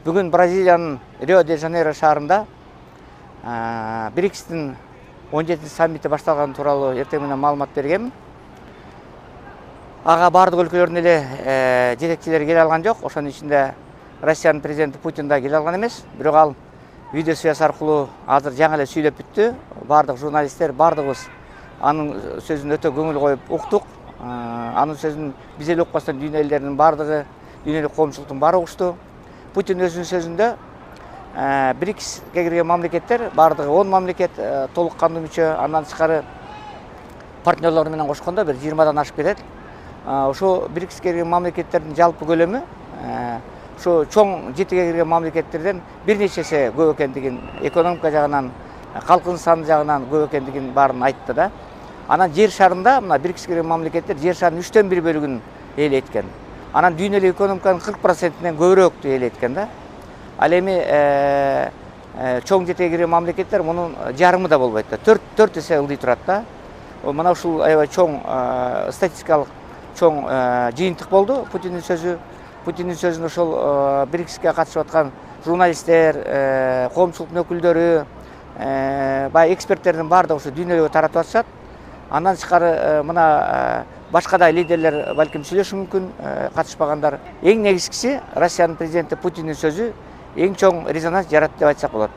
Бүгін Бразилияның Рио-де-Жанейро шаарында БРИКСтің 17 саммиті башталғаны туралы ертең менен маалымат бергенмин. Ага бардык өлкөлөрдүн эле жетекчилери келе алган жок. Ошонун ичинде Россиянын президенти Путин да келе алган эмес. Бирок ал видео связь аркылуу азыр жаңы эле сүйлөп бүттү. Бардык журналисттер, бардыгыбыз анын сөзүн өтө көңүл коюп уктук. Анын сөзүн биз эле укпастан дүйнө элдеринин бардыгы, дүйнөлүк коомчулуктун баары угушту. Путин өзүнүн сөзүндө БРИКСке кирген мамлекеттер бардыгы 10 мамлекет толук кандуу мүчө, андан тышкары партнерлору менен кошкондо бир 20дан ашып кетет. Ошо БРИКСке кирген мамлекеттердин жалпы көлөмү ошо чоң 7ге кирген мамлекеттерден бир нече эсе көп экендигин, экономика жагынан, калкынын саны жагынан көп экендигин баарын айтты да. Анан жер шарында мына БРИКСке кирген мамлекеттер жер шарынын 3/1 бөлүгүн ээлейт. Анан дүйнөлүк экономиканын 40%-нен көбүрөөктү ээлейт да. Ал эми чоң 7ге кирген мамлекеттер мунун жарымы да болбойт да. 4 эсе ылдый турат да. Мына ушул аябай чоң статистикалык чоң жыйынтык болду. Путиндин сөзүн ошол БРИКСке катышып аткан журналисттер, коомчулуктун өкүлдөрү, баягы эксперттердин баардыгы ушу дүйнөгө таратып атышат. Андан тышкары мына башка да лидерлер балким сүйлөшүшү мүмкүн, катышпагандар. Эң негизгиси Россиянын президенти Путиндин сөзү эң чоң резонанс жаратты деп айтсак болот.